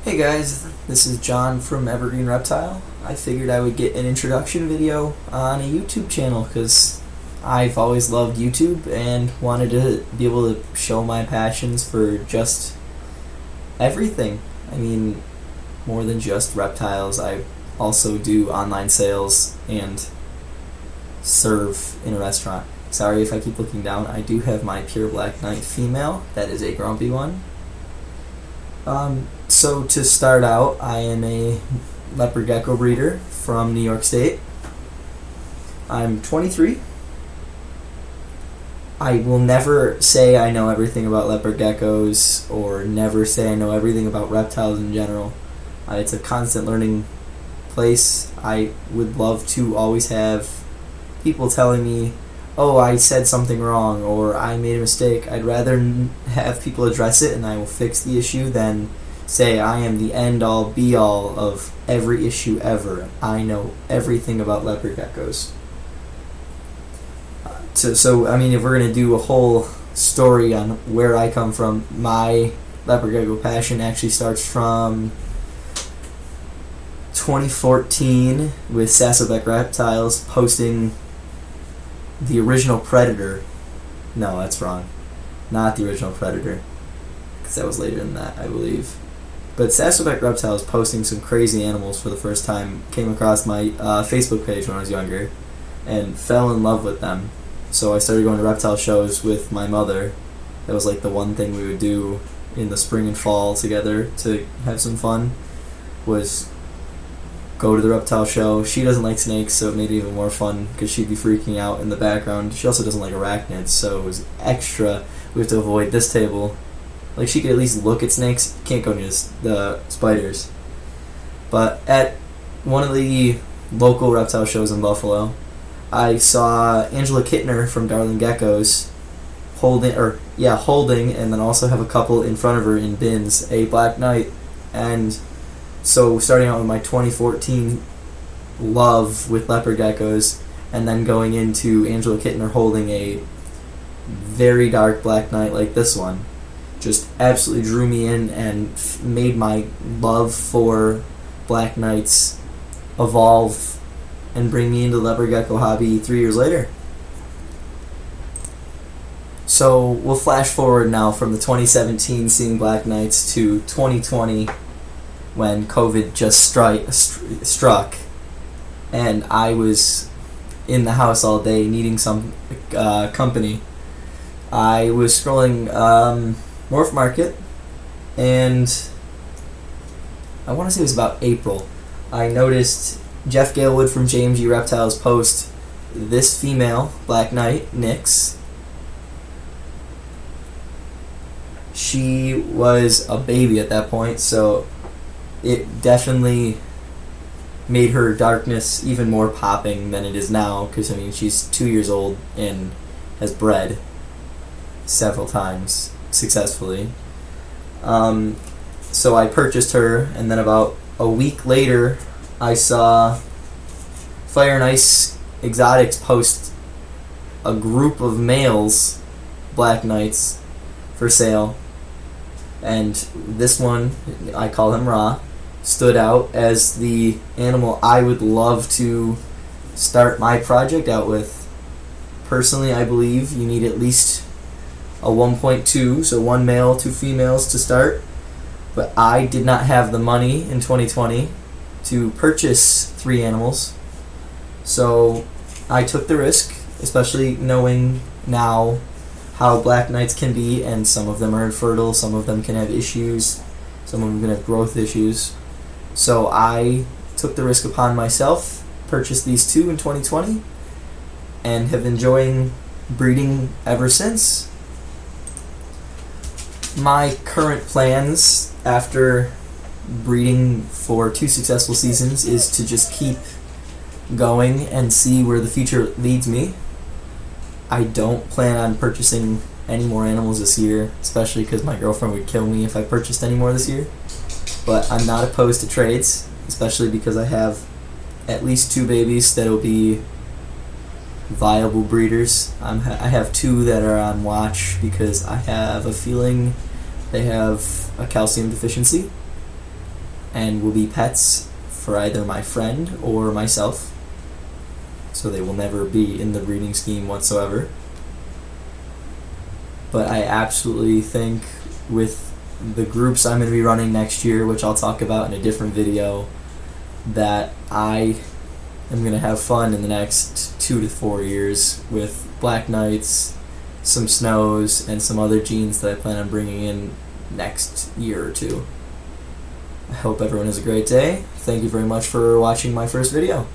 Hey guys, this is John from Evergreen Reptile. I figured I would get an introduction video on a YouTube channel because I've always loved YouTube and wanted to be able to show my passions for just everything. I mean, more than just reptiles. I also do online sales and serve in a restaurant. Sorry if I keep looking down. I do have my pure black knight female. That is a grumpy one. So to start out, I am a leopard gecko breeder from New York State. I'm 23. I will never say I know everything about leopard geckos or never say I know everything about reptiles in general. It's a constant learning place. I would love to always have people telling me, oh, I said something wrong or I made a mistake. I'd rather have people address it and I will fix the issue than say I am the end-all, be-all of every issue ever. I know everything about leopard geckos. So I mean, if we're going to do a whole story on where I come from, my leopard gecko passion actually starts from 2014 with Sassobeck Reptiles posting the original Predator. No, that's wrong. Not the original Predator, because that was later than that, I believe. But Sassobeck Reptiles posting some crazy animals for the first time. Came across my Facebook page when I was younger and fell in love with them. So I started going to reptile shows with my mother. That was like the one thing we would do in the spring and fall together to have some fun, was go to the reptile show. She doesn't like snakes, so it made it even more fun because she'd be freaking out in the background. She also doesn't like arachnids, so it was extra. We have to avoid this table. Like, she could at least look at snakes. Can't go near the spiders. But at one of the local reptile shows in Buffalo, I saw Angela Kittner from Darling Geckos holding, and then also have a couple in front of her in bins, a black knight. And so starting out with my 2014 love with leopard geckos, and then going into Angela Kittner holding a very dark black knight like this one, just absolutely drew me in and made my love for black knights evolve and bring me into the leopard gecko hobby 3 years later. So we'll flash forward now from the 2017 seeing black knights to 2020 when COVID just struck and I was in the house all day needing some company. I was scrolling Morph Market, and I want to say it was about April. I noticed Jeff Galewood from JMG Reptiles post this female black knight, Nyx. She was a baby at that point, so it definitely made her darkness even more popping than it is now, because I mean, she's 2 years old and has bred several times successfully. So I purchased her, and then about a week later I saw Fire and Ice Exotics post a group of males black knights for sale, and this one, I call him Ra, stood out as the animal I would love to start my project out with. Personally, I believe you need at least a 1.2, so one male, two females to start. But I did not have the money in 2020 to purchase 3 animals. So I took the risk, especially knowing now how black knights can be, and some of them are infertile, some of them can have issues, some of them can have growth issues. So I took the risk upon myself, purchased these 2 in 2020, and have been enjoying breeding ever since. My current plans after breeding for 2 successful seasons is to just keep going and see where the future leads me. I don't plan on purchasing any more animals this year, especially because my girlfriend would kill me if I purchased any more this year. But I'm not opposed to trades, especially because I have at least 2 babies that will be viable breeders. I have 2 that are on watch because I have a feeling they have a calcium deficiency. and will be pets for either my friend or myself. So they will never be in the breeding scheme whatsoever. But I absolutely think with the groups I'm going to be running next year, which I'll talk about in a different video, that I am going to have fun in the next 2 to 4 years with Black Knights, some Snows, and some other genes that I plan on bringing in next year or two. I hope everyone has a great day. Thank you very much for watching my first video.